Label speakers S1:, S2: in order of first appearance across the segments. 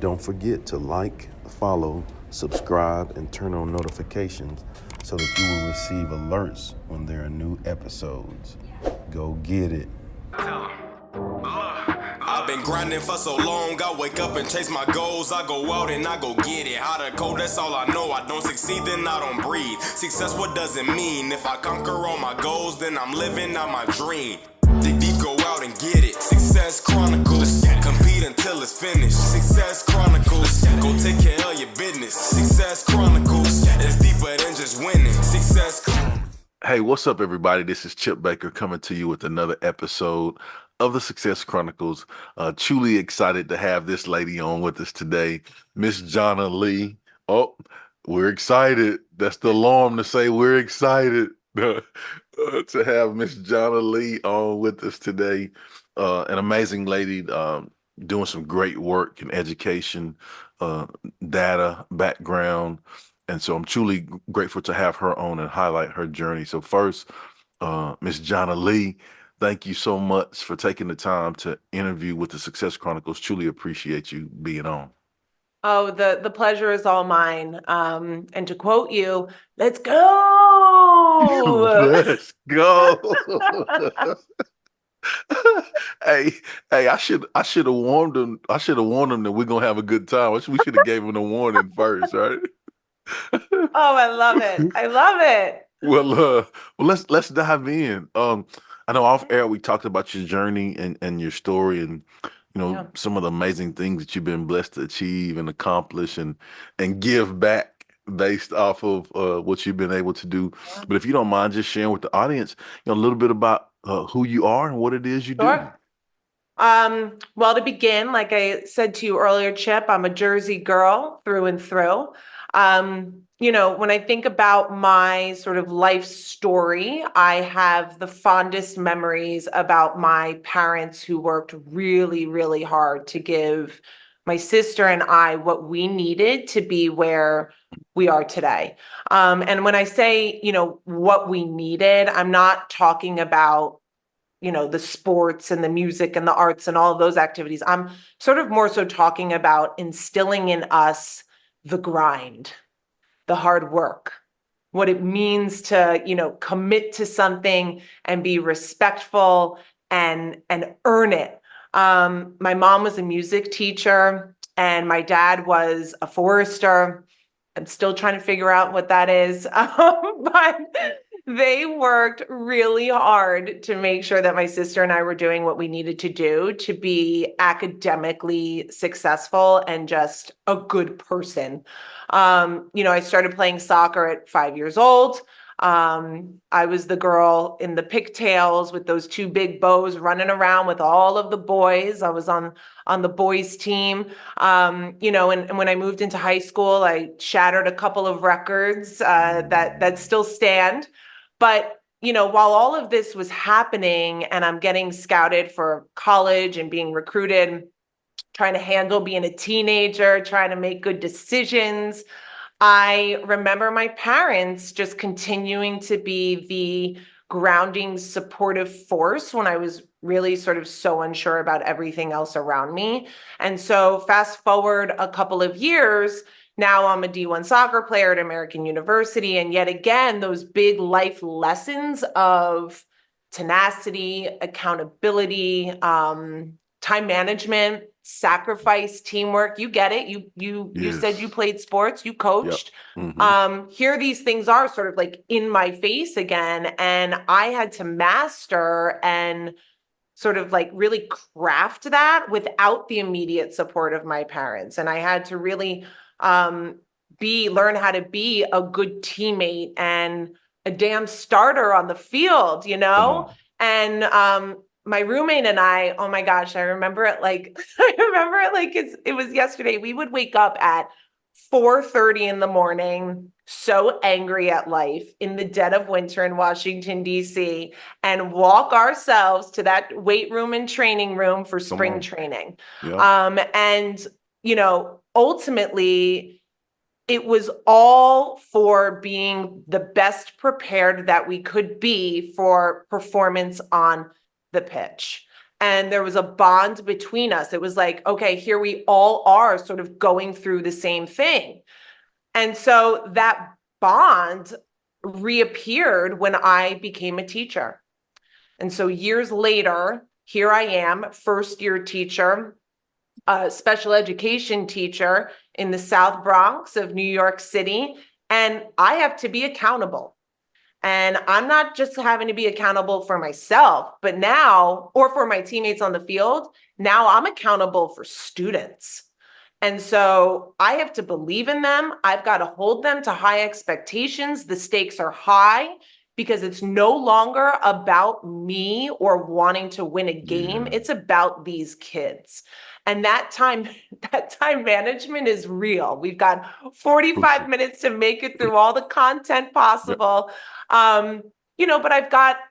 S1: Don't forget to like, follow, subscribe, and turn on notifications so that you will receive alerts when there are new episodes. Go get it.
S2: I've been grinding for so long, I wake up and chase my goals. I go out and I go get it. How to code, that's all I know. I don't succeed, then I don't breathe. Success, what does it mean? If I conquer all my goals, then I'm living out my dream. Dig deep, go out and get it. Success Chronicles, compete until it's finished. Success Chronicles, go take care of your business. Success Chronicles, it's deeper than just winning. Success Chronicles.
S1: Hey, what's up, everybody? This is Chip Baker coming to you with another episode of the Success Chronicles. Truly excited to have this lady on with us today, Miss Jana Lee. Oh, we're excited. That's the alarm to say we're excited to have Miss Jana Lee on with us today. An amazing lady, doing some great work in education, data, background. And so I'm truly grateful to have her on and highlight her journey. So first, Miss Jana Lee, thank you so much for taking the time to interview with the Success Chronicles. Truly appreciate you being on.
S3: Oh, the pleasure is all mine. And to quote you, let's go.
S1: Let's go. Hey, I should have warned them. I should have warned them that we're gonna have a good time. We should have gave them a warning first, right?
S3: Oh, I love it. I love it.
S1: Well, let's dive in. I know off air we talked about your journey and your story and
S3: Yeah.
S1: some of the amazing things that you've been blessed to achieve and accomplish and give back based off of what you've been able to do.
S3: Yeah.
S1: But if you don't mind just sharing with the audience, a little bit about who you are and what it is you do.
S3: Sure. Well, to begin, like I said to you earlier, Chip, I'm a Jersey girl through and through. When I think about my sort of life story, I have the fondest memories about my parents who worked really, really hard to give my sister and I what we needed to be where we are today. And when I say, what we needed, I'm not talking about the sports and the music and the arts and all of those activities. I'm sort of more so talking about instilling in us the grind, the hard work, what it means to, commit to something and be respectful and earn it. My mom was a music teacher and my dad was a forester. I'm still trying to figure out what that is. But they worked really hard to make sure that my sister and I were doing what we needed to do to be academically successful and just a good person. I started playing soccer at 5 years old. I was the girl in the pigtails with those two big bows running around with all of the boys. I was on the boys team. And when I moved into high school, I shattered a couple of records that still stand. But, while all of this was happening and I'm getting scouted for college and being recruited, trying to handle being a teenager, trying to make good decisions, I remember my parents just continuing to be the grounding, supportive force when I was really sort of so unsure about everything else around me. And so fast forward a couple of years, now I'm a D1 soccer player at American University. And yet again, those big life lessons of tenacity, accountability, time management, sacrifice, teamwork. You get it. You said you played sports, you coached.
S1: Yep. Mm-hmm.
S3: Here these things are sort of like in my face again. And I had to master and sort of like really craft that without the immediate support of my parents. And I had to really learn how to be a good teammate and a damn starter on the field, And my roommate and I, oh my gosh, I remember it like it was yesterday. We would wake up at 4:30 in the morning, so angry at life in the dead of winter in Washington, D.C., and walk ourselves to that weight room and training room for spring training.
S1: Yeah.
S3: And, ultimately, it was all for being the best prepared that we could be for performance on the pitch. and there was a bond between us. It was like, okay, here we all are sort of going through the same thing. And so that bond reappeared when I became a teacher. And so years later, here I am, first year teacher, a special education teacher in the South Bronx of New York City. And I have to be accountable. And I'm not just having to be accountable for myself, but now, or for my teammates on the field, now I'm accountable for students. And so I have to believe in them. I've got to hold them to high expectations. The stakes are high because it's no longer about me or wanting to win a game.
S1: Yeah.
S3: It's about these kids. And that time management is real. We've got 45
S1: Crucial.
S3: minutes to make it through all the content
S1: Yep.
S3: possible. But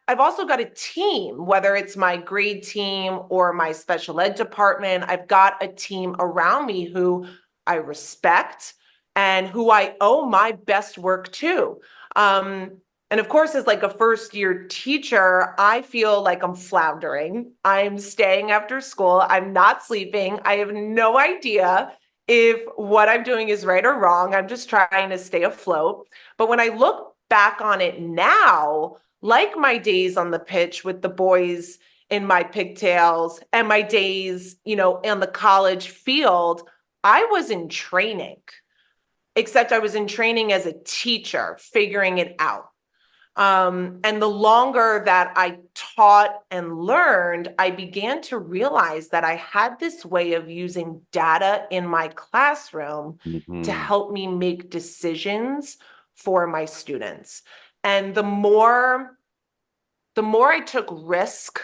S3: I've also got a team, whether it's my grade team or my special ed department. I've got a team around me who I respect and who I owe my best work to. And of course, as like a first year teacher, I feel like I'm floundering. I'm staying after school. I'm not sleeping. I have no idea if what I'm doing is right or wrong. I'm just trying to stay afloat. But when I look back on it now, like my days on the pitch with the boys in my pigtails and my days, on the college field, I was in training, except I was in training as a teacher, figuring it out. And the longer that I taught and learned, I began to realize that I had this way of using data in my classroom to
S1: Hmm.
S3: help me make decisions for my students. And the more I took risk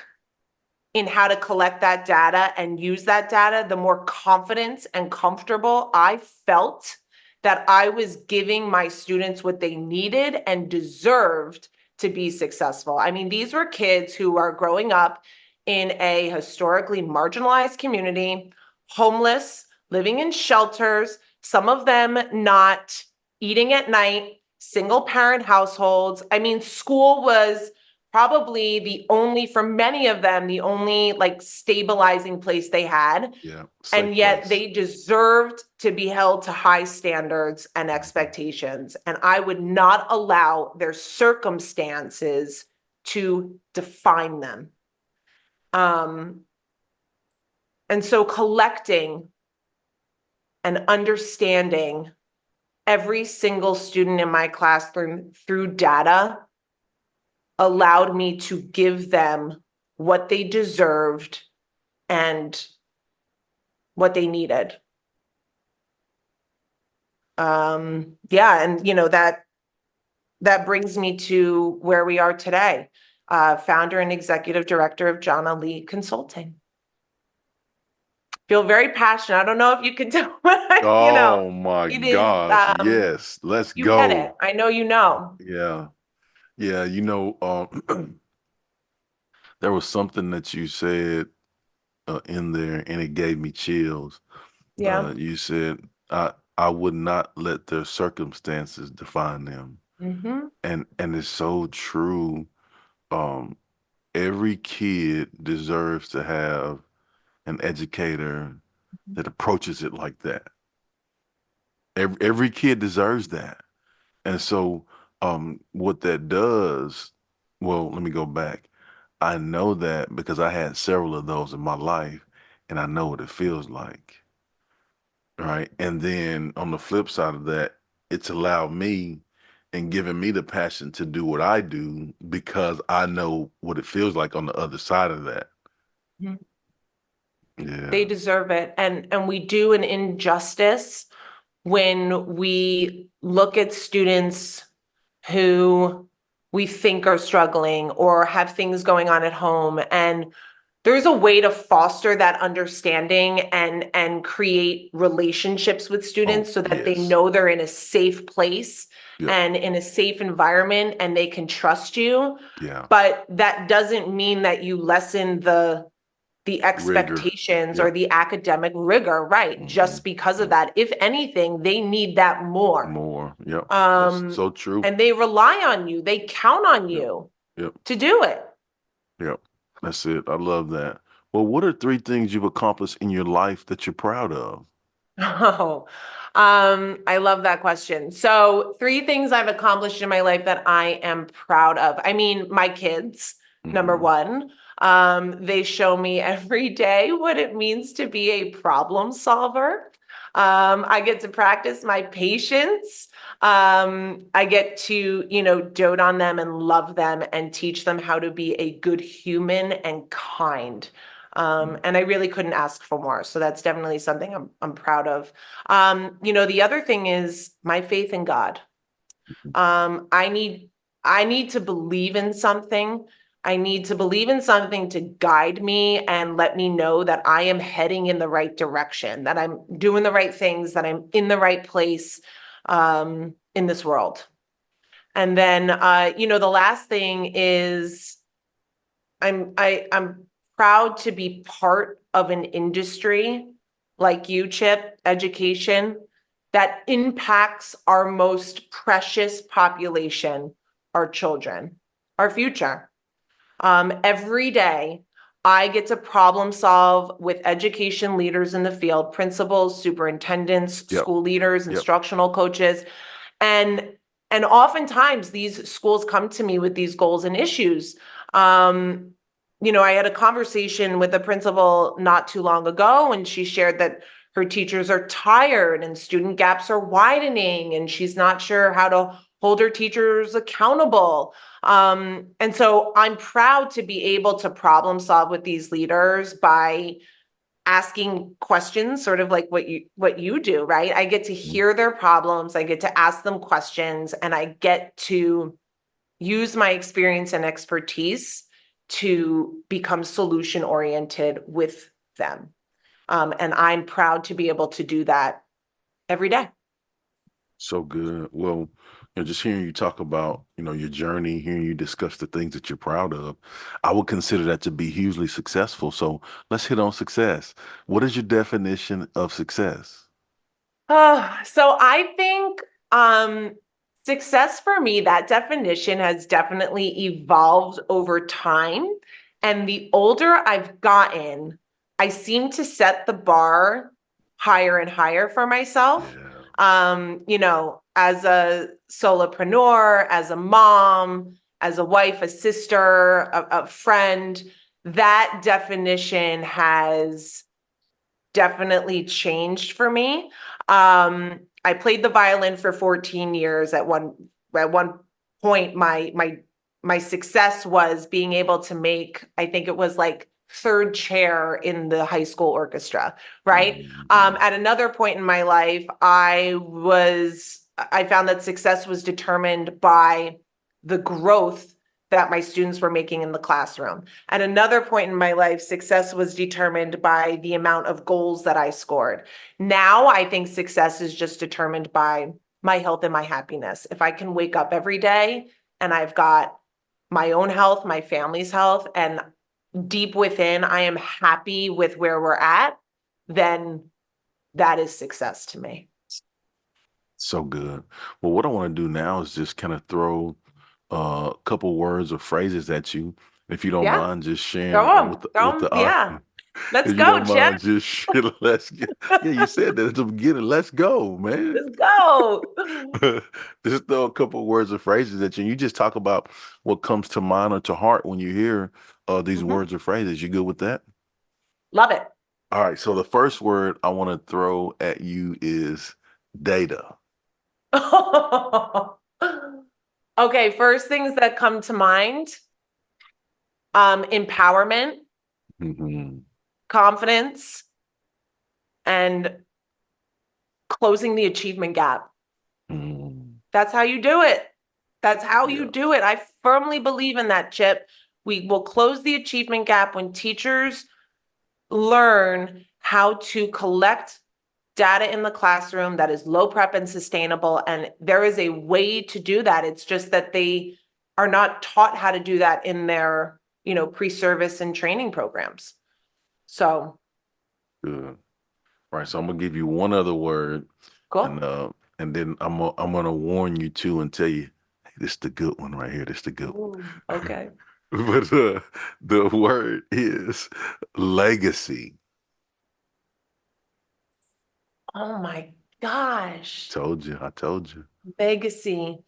S3: in how to collect that data and use that data, the more confident and comfortable I felt that I was giving my students what they needed and deserved to be successful. I mean, these were kids who are growing up in a historically marginalized community, homeless, living in shelters, some of them not eating at night, single parent households. I mean, school was probably for many of them, the only like stabilizing place they had.
S1: Yeah. Safe
S3: And yet
S1: place.
S3: they deserved to be held to high standards and
S1: Mhm.
S3: expectations. And I would not allow their circumstances to define them. And so collecting and understanding every single student in my class through data allowed me to give them what they deserved and what they needed. Yeah, and that brings me to where we are today, founder and executive director of Jana Consulting. Feel very passionate. I don't know if you can tell, but
S1: Oh my
S3: it is.
S1: gosh. Yes. Let's
S3: You get
S1: go.
S3: it. I know you know.
S1: Yeah. Yeah. There was something that you said in there and it gave me chills.
S3: Yeah.
S1: You said, I would not let their circumstances define them.
S3: Mm-hmm.
S1: And it's so true. Um, every kid deserves to have an educator that approaches it like that. Every kid deserves that. And so, what that does, well, let me go back. I know that because I had several of those in my life, and I know what it feels like, right? And then on the flip side of that, it's allowed me and given me the passion to do what I do because I know what it feels like on the other side of that.
S3: Mm-hmm.
S1: Yeah.
S3: They deserve it. And we do an injustice when we look at students who we think are struggling or have things going on at home. And there's a way to foster that understanding and create relationships with
S1: Oh,
S3: students so that they
S1: yes.
S3: know they're in a safe place
S1: Yep.
S3: and in a safe environment and they can trust you.
S1: Yeah.
S3: But that doesn't mean that you lessen the
S1: Rigor.
S3: expectations or
S1: Yep.
S3: the academic rigor, right?
S1: Hmm.
S3: Just because of
S1: Yep.
S3: that. If anything, they need that more.
S1: More. Yep. That's
S3: Um,
S1: so true.
S3: and they rely on you, they count on
S1: Yep.
S3: you
S1: Yep.
S3: to do it.
S1: Yep. That's it. I love that. Well, what are three things you've accomplished in your life that you're proud of?
S3: Oh, I love that question. So, three things I've accomplished in my life that I am proud of. I mean, my kids, number
S1: Hmm.
S3: one. They show me every day what it means to be a problem solver. I get to practice my patience. I get to, dote on them and love them and teach them how to be a good human and kind. And I really couldn't ask for more. So that's definitely something I'm proud of. The other thing is my faith in God. Um, I need I need to believe in something. I need to believe in something to guide me and let me know that I am heading in the right direction, that I'm doing the right things, that I'm in the right place in this world. And then the last thing is I'm proud to be part of an industry like you, Chip, education, that impacts our most precious population, our children, our future. Every day, I get to problem solve with education leaders in the field, principals, superintendents,
S1: Yep.
S3: school leaders,
S1: Yep.
S3: instructional coaches, and and oftentimes these schools come to me with these goals and issues. Um, I had a conversation with a principal not too long ago, and she shared that her teachers are tired and student gaps are widening, and she's not sure how to hold her teachers accountable. And so I'm proud to be able to problem solve with these leaders by asking questions, sort of like what you do, right? I get to
S1: Mhm.
S3: hear their problems, I get to ask them questions, and I get to use my experience and expertise to become solution oriented with them. And I'm proud to be able to do that every day.
S1: So good. Well, just hearing you talk about, your journey, hearing you discuss the things that you're proud of, I would consider that to be hugely successful. So let's hit on success. What is your definition of success?
S3: So I think success for me, that definition has definitely evolved over time. And the older I've gotten, I seem to set the bar higher and higher for myself.
S1: Yeah.
S3: As a solopreneur, as a mom, as a wife, a sister, a friend, that definition has definitely changed for me. I played the violin for 14 years. At one point, my success was being able to make, I think it was like third chair in the high school orchestra, right?
S1: Mhm.
S3: At another point in my life, I found that success was determined by the growth that my students were making in the classroom. At another point in my life, success was determined by the amount of goals that I scored. Now I think success is just determined by my health and my happiness. If I can wake up every day and I've got my own health, my family's health, and deep within I am happy with where we're at, then that is success to me.
S1: So good. Well, what I want to do now is just kind of throw a couple words or phrases at you. If you don't
S3: Yeah,
S1: mind just sharing
S3: throw them,
S1: with
S3: throw them.
S1: the
S3: Yeah,
S1: if
S3: let's
S1: you
S3: go,
S1: don't
S3: Chip.
S1: mind just share, let's get, yeah, you said that at the beginning. Let's go, man.
S3: Let's go.
S1: Just throw a couple words or phrases at you. You just talk about what comes to mind or to heart when you hear these
S3: Mhm.
S1: words or phrases. You good with that?
S3: Love it.
S1: All right. So the first word I want to throw at you is data.
S3: Okay, first things that come to mind, empowerment,
S1: Hmm.
S3: confidence, and closing the achievement gap.
S1: Hmm.
S3: That's how you do it. That's how you
S1: Yeah.
S3: do it. I firmly believe in that, Chip. We will close the achievement gap when teachers learn how to collect data in the classroom that is low prep and sustainable. And there is a way to do that. It's just that they are not taught how to do that in their, pre-service and training programs. So
S1: Good. Right. So I'm gonna give you one other word, and
S3: cool.
S1: uh, and then I'm gonna warn you too and tell you, hey, this is the good one right here. This is the good
S3: Ooh, okay.
S1: But the word is legacy.
S3: Oh my gosh.
S1: Told you, I told you.
S3: Legacy.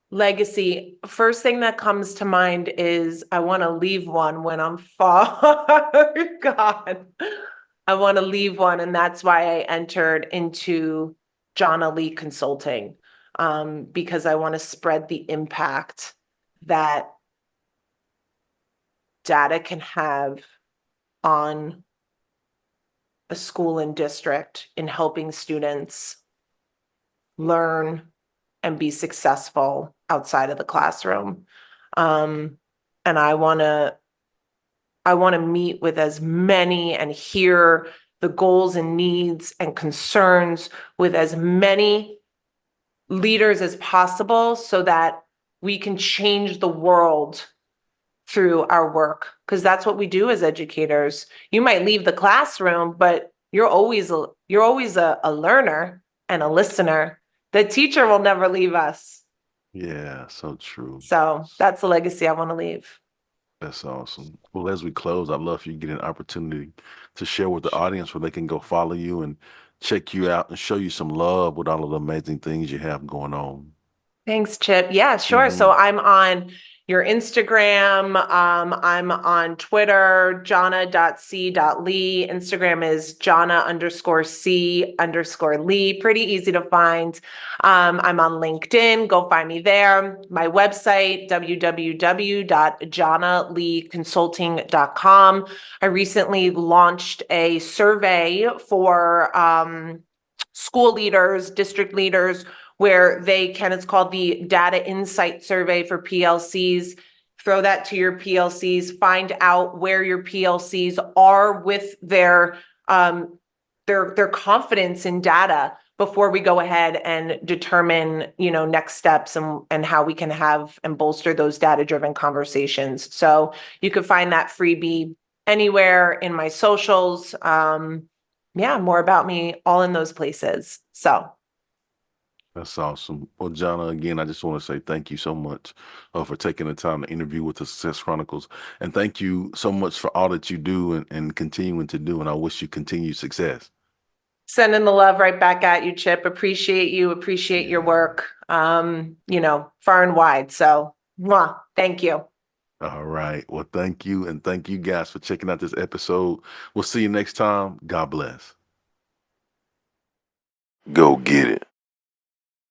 S3: Legacy. First thing that comes to mind is I want to leave one when I'm far gone. I want to leave one, and that's why I entered into Jana Lee Consulting, because I want to spread the impact that data can have on a school and district in helping students learn and be successful outside of the classroom. And I want to meet with as many and hear the goals and needs and concerns with as many leaders as possible so that we can change the world through our work, because that's what we do as educators. You might leave the classroom, but you're always a learner and a listener. The teacher will never leave us.
S1: Yeah, so true.
S3: So that's the legacy I want to leave.
S1: That's awesome. Well, as we close, I'd love for you to get an opportunity to share with the audience where they can go follow you and check you out and show you some love with all of the amazing things you have going on.
S3: Thanks, Chip. Yeah, sure. So I'm on your Instagram. I'm on Twitter, jana.c.lee. Instagram is jana_c_lee. Pretty easy to find. I'm on LinkedIn. Go find me there. My website, www.janaleeconsulting.com. I recently launched a survey for school leaders, district leaders, where they can, it's called the Data Insight Survey for PLCs. Throw that to your PLCs, find out where your PLCs are with their confidence in data before we go ahead and determine, next steps and how we can have and bolster those data-driven conversations. So you can find that freebie anywhere in my socials. Yeah, more about me all in those places. So
S1: That's awesome. Well, Jana, again, I just want to say thank you so much for taking the time to interview with the Success Chronicles. And thank you so much for all that you do and continuing to do. And I wish you continued success.
S3: sending the love right back at you, Chip. Appreciate you, appreciate your
S1: Yeah.
S3: work, far and wide. So, thank you.
S1: All right. Well, thank you. And thank you guys for checking out this episode. We'll see you next time. God bless.
S2: Go get it.